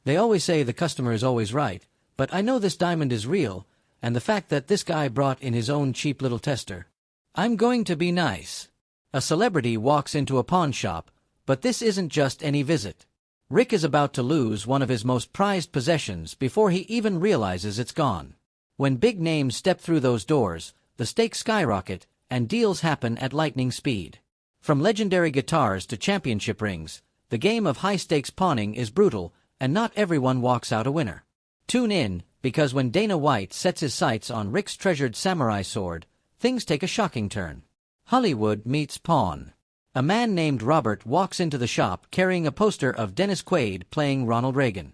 They always say the customer is always right, but I know this diamond is real, and the fact that this guy brought in his own cheap little tester. I'm going to be nice. A celebrity walks into a pawn shop, but this isn't just any visit. Rick is about to lose one of his most prized possessions before he even realizes it's gone. When big names step through those doors, the stakes skyrocket, and deals happen at lightning speed. From legendary guitars to championship rings, the game of high-stakes pawning is brutal, and not everyone walks out a winner. Tune in, because when Dana White sets his sights on Rick's treasured samurai sword, things take a shocking turn. Hollywood meets pawn. A man named Robert walks into the shop carrying a poster of Dennis Quaid playing Ronald Reagan.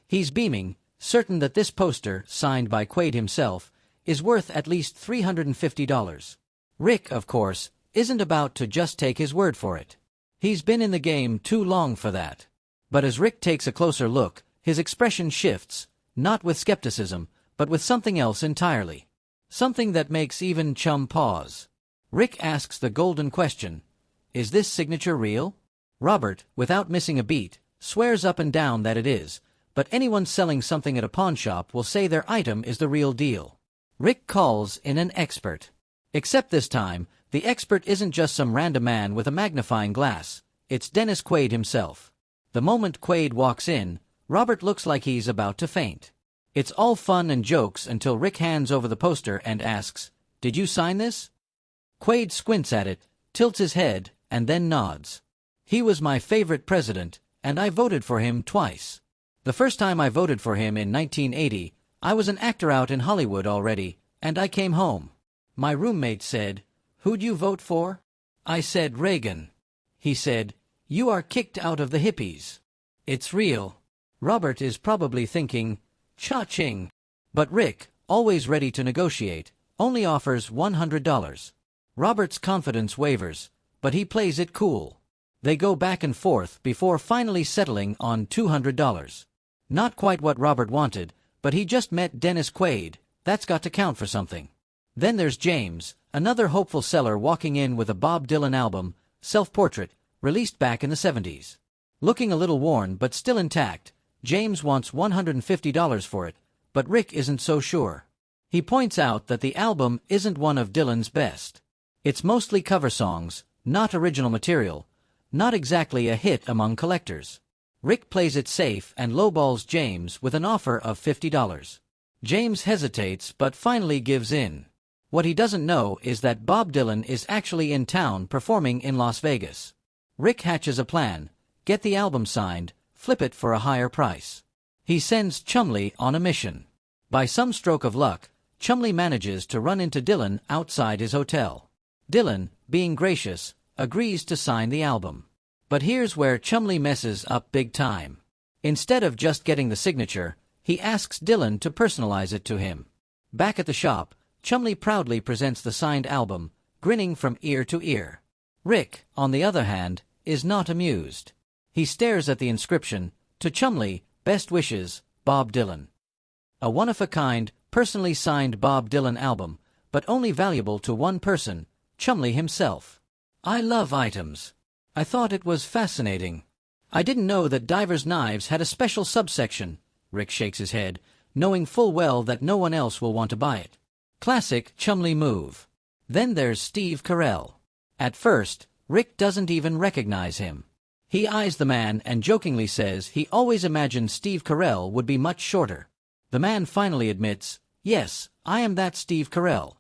He's beaming, certain that this poster, signed by Quaid himself, is worth at least $350. Rick, of course, isn't about to just take his word for it. He's been in the game too long for that. But as Rick takes a closer look, his expression shifts, not with skepticism, but with something else entirely. Something that makes even Chum pause. Rick asks the golden question, is this signature real? Robert, without missing a beat, swears up and down that it is, but anyone selling something at a pawn shop will say their item is the real deal. Rick calls in an expert. Except this time, the expert isn't just some random man with a magnifying glass, it's Dennis Quaid himself. The moment Quaid walks in, Robert looks like he's about to faint. It's all fun and jokes until Rick hands over the poster and asks, "Did you sign this?" Quaid squints at it, tilts his head, and then nods. "He was my favorite president, and I voted for him twice. The first time I voted for him in 1980, I was an actor out in Hollywood already, and I came home. My roommate said, 'Who'd you vote for?' I said Reagan. He said, 'You are kicked out of the hippies.' It's real." Robert is probably thinking, "Cha-ching." But Rick, always ready to negotiate, only offers $100. Robert's confidence wavers, but he plays it cool. They go back and forth before finally settling on $200. Not quite what Robert wanted, but he just met Dennis Quaid, that's got to count for something. Then there's James, another hopeful seller walking in with a Bob Dylan album, Self-Portrait, released back in the 70s. Looking a little worn but still intact, James wants $150 for it, but Rick isn't so sure. He points out that the album isn't one of Dylan's best. It's mostly cover songs, not original material, not exactly a hit among collectors. Rick plays it safe and lowballs James with an offer of $50. James hesitates but finally gives in. What he doesn't know is that Bob Dylan is actually in town performing in Las Vegas. Rick hatches a plan, get the album signed, flip it for a higher price. He sends Chumlee on a mission. By some stroke of luck, Chumlee manages to run into Dylan outside his hotel. Dylan, being gracious, agrees to sign the album. But here's where Chumlee messes up big time. Instead of just getting the signature, he asks Dylan to personalize it to him. Back at the shop, Chumlee proudly presents the signed album, grinning from ear to ear. Rick, on the other hand, is not amused. He stares at the inscription, "To Chumlee, best wishes, Bob Dylan." A one-of-a-kind, personally signed Bob Dylan album, but only valuable to one person, Chumlee himself. "I love items. I thought it was fascinating. I didn't know that divers' knives had a special subsection." Rick shakes his head, knowing full well that no one else will want to buy it. Classic Chumlee move. Then there's Steve Carell. At first, Rick doesn't even recognize him. He eyes the man and jokingly says he always imagined Steve Carell would be much shorter. The man finally admits, "Yes, I am that Steve Carell."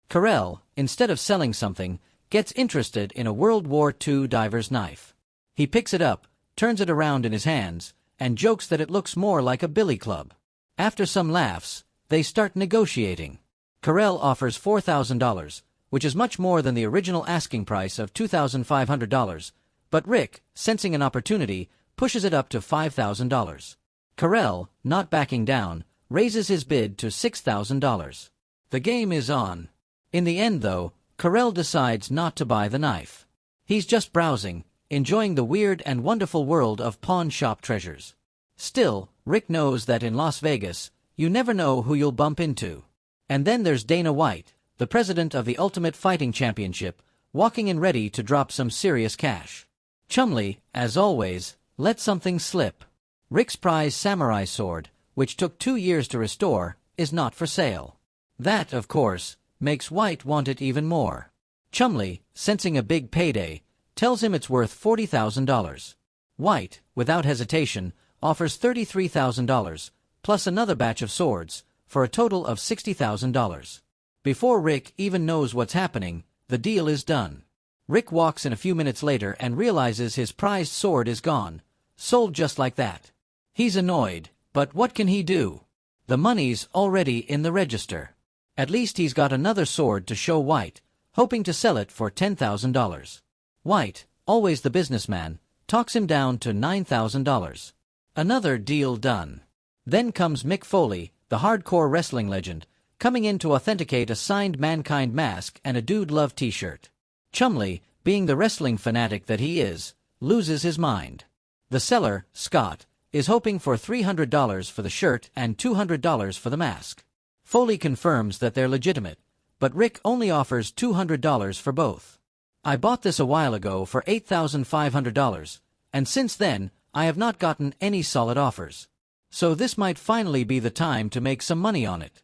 Carell, instead of selling something, gets interested in a World War II diver's knife. He picks it up, turns it around in his hands, and jokes that it looks more like a billy club. After some laughs, they start negotiating. Carell offers $4,000, which is much more than the original asking price of $2,500, but Rick, sensing an opportunity, pushes it up to $5,000. Carell, not backing down, raises his bid to $6,000. The game is on. In the end, though, Carell decides not to buy the knife. He's just browsing, enjoying the weird and wonderful world of pawn shop treasures. Still, Rick knows that in Las Vegas, you never know who you'll bump into. And then there's Dana White, the president of the Ultimate Fighting Championship, walking in ready to drop some serious cash. Chumlee, as always, lets something slip. Rick's prize samurai sword, which took 2 years to restore, is not for sale. That, of course, makes White want it even more. Chumley, sensing a big payday, tells him it's worth $40,000. White, without hesitation, offers $33,000, plus another batch of swords, for a total of $60,000. Before Rick even knows what's happening, the deal is done. Rick walks in a few minutes later and realizes his prized sword is gone, sold just like that. He's annoyed, but what can he do? The money's already in the register. At least he's got another sword to show White, hoping to sell it for $10,000. White, always the businessman, talks him down to $9,000. Another deal done. Then comes Mick Foley, the hardcore wrestling legend, coming in to authenticate a signed Mankind mask and a Dude Love t-shirt. Chumley, being the wrestling fanatic that he is, loses his mind. The seller, Scott, is hoping for $300 for the shirt and $200 for the mask. Foley confirms that they're legitimate, but Rick only offers $200 for both. I bought this a while ago for $8,500, and since then, I have not gotten any solid offers. So this might finally be the time to make some money on it.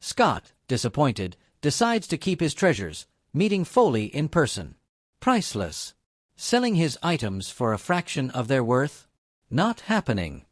Scott, disappointed, decides to keep his treasures, meeting Foley in person. Priceless. Selling his items for a fraction of their worth? Not happening.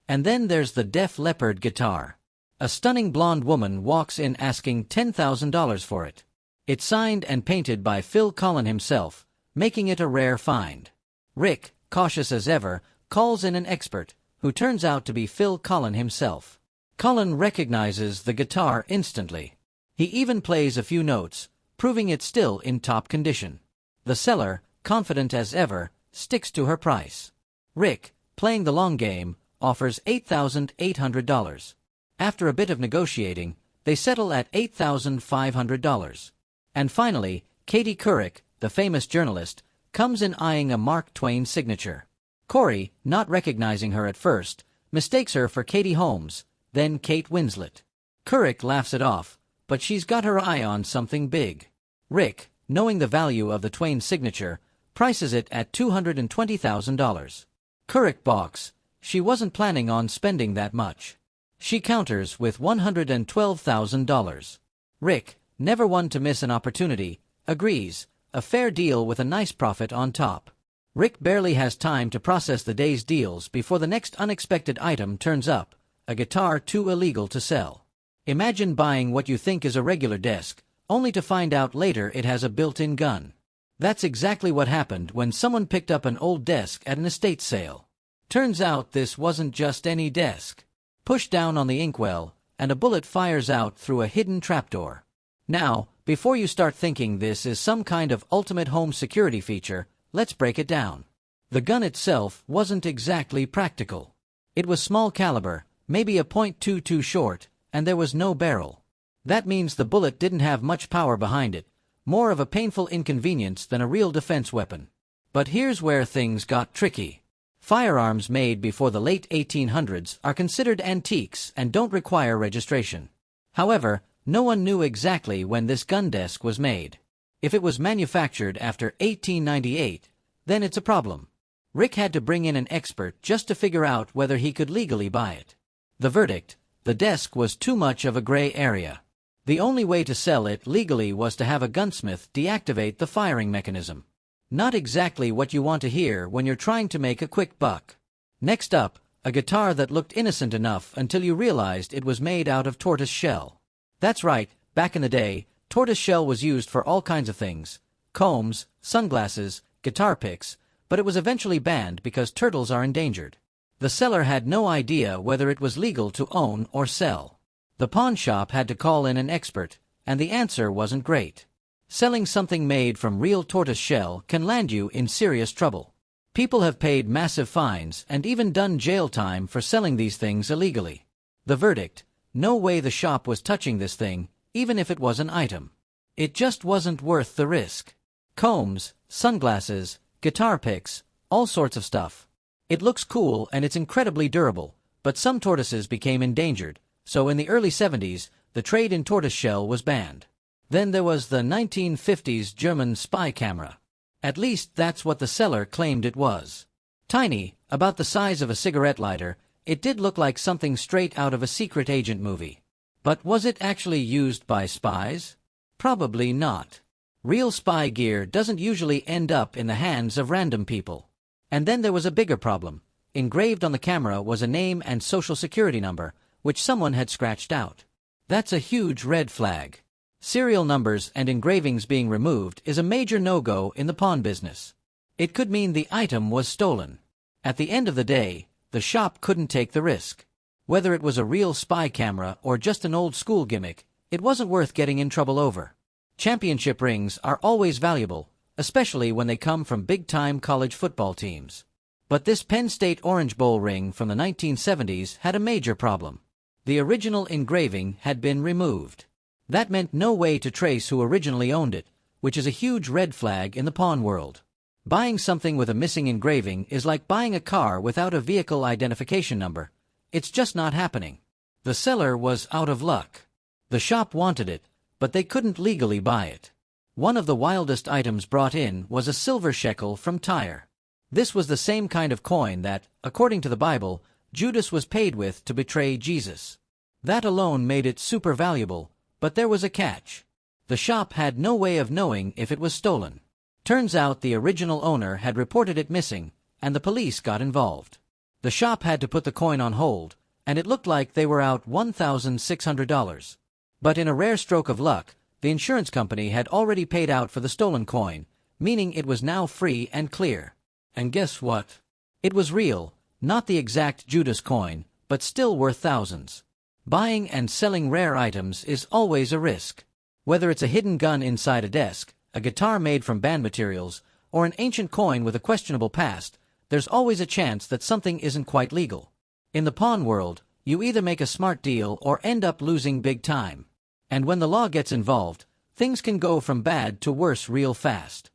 And then there's the Def Leppard guitar. A stunning blonde woman walks in asking $10,000 for it. It's signed and painted by Phil Collen himself, making it a rare find. Rick, cautious as ever, calls in an expert, who turns out to be Phil Collen himself. Collen recognizes the guitar instantly. He even plays a few notes, proving it's still in top condition. The seller, confident as ever, sticks to her price. Rick, playing the long game, offers $8,800. After a bit of negotiating, they settle at $8,500. And finally, Katie Couric, the famous journalist, comes in eyeing a Mark Twain signature. Corey, not recognizing her at first, mistakes her for Katie Holmes, then Kate Winslet. Couric laughs it off, but she's got her eye on something big. Rick, knowing the value of the Twain signature, prices it at $220,000. Couric balks. She wasn't planning on spending that much. She counters with $112,000. Rick, never one to miss an opportunity, agrees, a fair deal with a nice profit on top. Rick barely has time to process the day's deals before the next unexpected item turns up, a guitar too illegal to sell. Imagine buying what you think is a regular desk, only to find out later it has a built-in gun. That's exactly what happened when someone picked up an old desk at an estate sale. Turns out this wasn't just any desk. Push down on the inkwell, and a bullet fires out through a hidden trapdoor. Now, before you start thinking this is some kind of ultimate home security feature, let's break it down. The gun itself wasn't exactly practical. It was small caliber, maybe a .22 short, and there was no barrel. That means the bullet didn't have much power behind it, more of a painful inconvenience than a real defense weapon. But here's where things got tricky. Firearms made before the late 1800s are considered antiques and don't require registration. However, no one knew exactly when this gun desk was made. If it was manufactured after 1898, then it's a problem. Rick had to bring in an expert just to figure out whether he could legally buy it. The verdict: the desk was too much of a gray area. The only way to sell it legally was to have a gunsmith deactivate the firing mechanism. Not exactly what you want to hear when you're trying to make a quick buck. Next up, a guitar that looked innocent enough until you realized it was made out of tortoise shell. That's right, back in the day, tortoise shell was used for all kinds of things: combs, sunglasses, guitar picks, but it was eventually banned because turtles are endangered. The seller had no idea whether it was legal to own or sell. The pawn shop had to call in an expert, and the answer wasn't great. Selling something made from real tortoise shell can land you in serious trouble. People have paid massive fines and even done jail time for selling these things illegally. The verdict: no way the shop was touching this thing, even if it was an item. It just wasn't worth the risk. Combs, sunglasses, guitar picks, all sorts of stuff. It looks cool and it's incredibly durable, but some tortoises became endangered, so in the early 70s, the trade in tortoiseshell was banned. Then there was the 1950s German spy camera. At least that's what the seller claimed it was. Tiny, About the size of a cigarette lighter, it did look like something straight out of a secret agent movie. But was it actually used by spies? Probably not. Real spy gear doesn't usually end up in the hands of random people. And then there was a bigger problem. Engraved on the camera was a name and social security number, which someone had scratched out. That's a huge red flag. Serial numbers and engravings being removed is a major no-go in the pawn business. It could mean the item was stolen. At the end of the day, the shop couldn't take the risk. Whether it was a real spy camera or just an old-school gimmick, it wasn't worth getting in trouble over. Championship rings are always valuable, especially when they come from big-time college football teams. But this Penn State Orange Bowl ring from the 1970s had a major problem. The original engraving had been removed. That meant no way to trace who originally owned it, which is a huge red flag in the pawn world. Buying something with a missing engraving is like buying a car without a vehicle identification number. It's just not happening. The seller was out of luck. The shop wanted it, but they couldn't legally buy it. One of the wildest items brought in was a silver shekel from Tyre. This was the same kind of coin that, according to the Bible, Judas was paid with to betray Jesus. That alone made it super valuable, but there was a catch. The shop had no way of knowing if it was stolen. Turns out the original owner had reported it missing, and the police got involved. The shop had to put the coin on hold, and it looked like they were out $1,600. But in a rare stroke of luck, the insurance company had already paid out for the stolen coin, meaning it was now free and clear. And guess what? It was real, not the exact Judas coin, but still worth thousands. Buying and selling rare items is always a risk. Whether it's a hidden gun inside a desk, a guitar made from band materials, or an ancient coin with a questionable past, there's always a chance that something isn't quite legal. In the pawn world, you either make a smart deal or end up losing big time. And when the law gets involved, things can go from bad to worse real fast.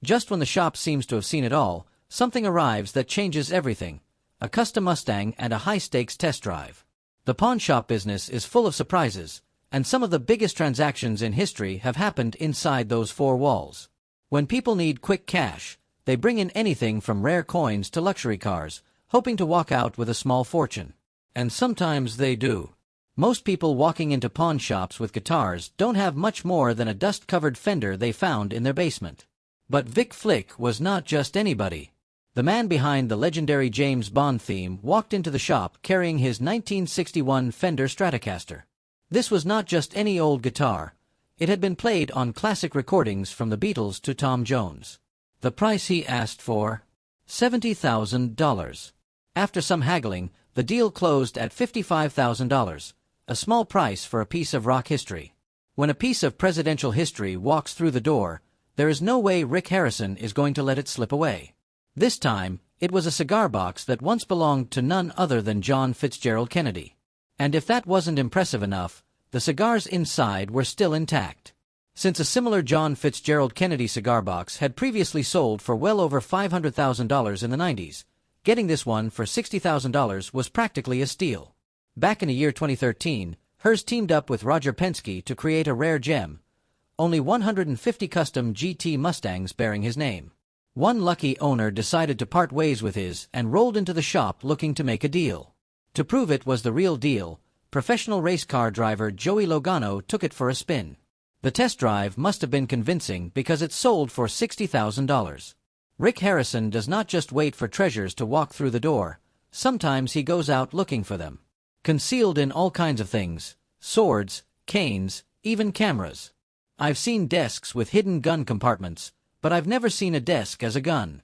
Just when the shop seems to have seen it all, something arrives that changes everything. A custom Mustang and a high-stakes test drive. The pawn shop business is full of surprises, and some of the biggest transactions in history have happened inside those four walls. When people need quick cash, they bring in anything from rare coins to luxury cars, hoping to walk out with a small fortune. And sometimes they do. Most people walking into pawn shops with guitars don't have much more than a dust-covered Fender they found in their basement. But Vic Flick was not just anybody. The man behind the legendary James Bond theme walked into the shop carrying his 1961 Fender Stratocaster. This was not just any old guitar. It had been played on classic recordings from the Beatles to Tom Jones. The price he asked for? $70,000. After some haggling, the deal closed at $55,000, a small price for a piece of rock history. When a piece of presidential history walks through the door, there is no way Rick Harrison is going to let it slip away. This time, it was a cigar box that once belonged to none other than John Fitzgerald Kennedy. And if that wasn't impressive enough, the cigars inside were still intact. Since a similar John Fitzgerald Kennedy cigar box had previously sold for well over $500,000 in the 90s, getting this one for $60,000 was practically a steal. Back in the year 2013, Hers teamed up with Roger Penske to create a rare gem. Only 150 custom GT Mustangs bearing his name. One lucky owner decided to part ways with his and rolled into the shop looking to make a deal. To prove it was the real deal, professional race car driver Joey Logano took it for a spin. The test drive must have been convincing because it sold for $60,000. Rick Harrison does not just wait for treasures to walk through the door. Sometimes he goes out looking for them. Concealed in all kinds of things, swords, canes, even cameras. I've seen desks with hidden gun compartments, but I've never seen a desk as a gun.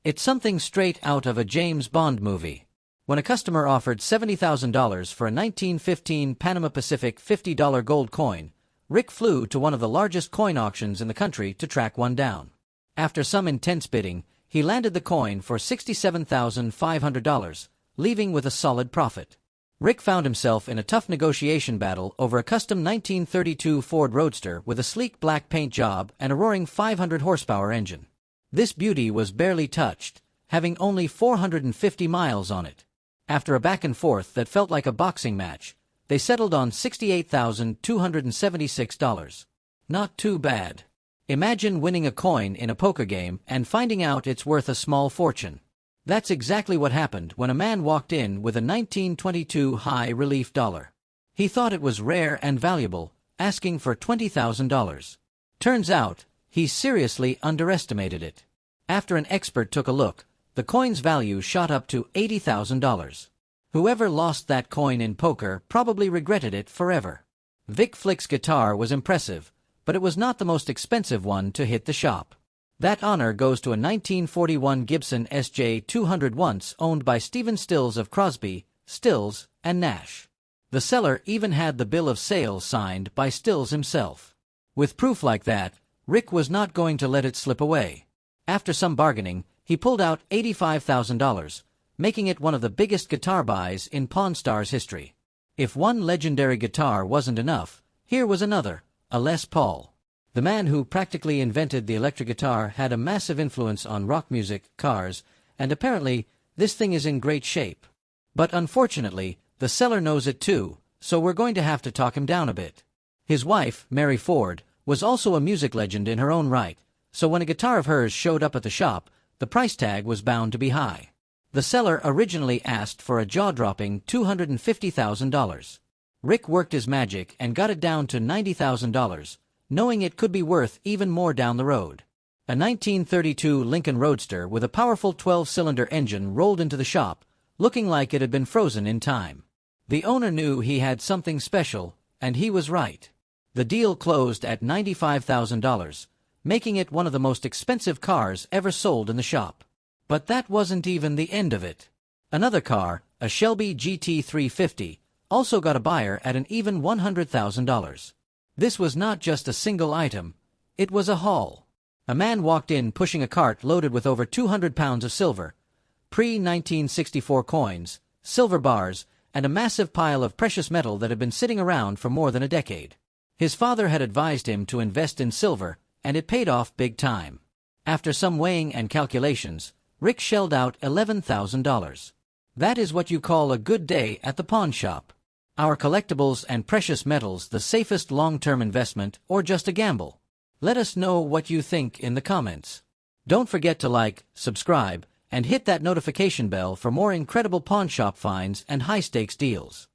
It's something straight out of a James Bond movie. When a customer offered $70,000 for a 1915 Panama Pacific $50 gold coin, Rick flew to one of the largest coin auctions in the country to track one down. After some intense bidding, he landed the coin for $67,500, leaving with a solid profit. Rick found himself in a tough negotiation battle over a custom 1932 Ford Roadster with a sleek black paint job and a roaring 500 horsepower engine. This beauty was barely touched, having only 450 miles on it. After a back and forth that felt like a boxing match, they settled on $68,276. Not too bad. Imagine winning a coin in a poker game and finding out it's worth a small fortune. That's exactly what happened when a man walked in with a 1922 high-relief dollar. He thought it was rare and valuable, asking for $20,000. Turns out, he seriously underestimated it. After an expert took a look, the coin's value shot up to $80,000. Whoever lost that coin in poker probably regretted it forever. Vic Flick's guitar was impressive, but it was not the most expensive one to hit the shop. That honor goes to a 1941 Gibson SJ200 once owned by Stephen Stills of Crosby, Stills, and Nash. The seller even had the bill of sale signed by Stills himself. With proof like that, Rick was not going to let it slip away. After some bargaining, he pulled out $85,000, making it one of the biggest guitar buys in Pawn Stars history. If one legendary guitar wasn't enough, here was another, a Les Paul. The man who practically invented the electric guitar had a massive influence on rock music, cars, and apparently this thing is in great shape. But unfortunately, the seller knows it too, so we're going to have to talk him down a bit. His wife, Mary Ford, was also a music legend in her own right, so when a guitar of hers showed up at the shop, the price tag was bound to be high. The seller originally asked for a jaw-dropping $250,000. Rick worked his magic and got it down to $90,000, knowing it could be worth even more down the road. A 1932 Lincoln Roadster with a powerful 12-cylinder engine rolled into the shop, looking like it had been frozen in time. The owner knew he had something special, and he was right. The deal closed at $95,000, making it one of the most expensive cars ever sold in the shop. But that wasn't even the end of it. Another car, a Shelby GT350, also got a buyer at an even $100,000. This was not just a single item, it was a haul. A man walked in pushing a cart loaded with over 200 pounds of silver, pre-1964 coins, silver bars, and a massive pile of precious metal that had been sitting around for more than a decade. His father had advised him to invest in silver, and it paid off big time. After some weighing and calculations, Rick shelled out $11,000. That is what you call a good day at the pawn shop. Are collectibles and precious metals the safest long-term investment or just a gamble? Let us know what you think in the comments. Don't forget to like, subscribe, and hit that notification bell for more incredible pawn shop finds and high-stakes deals.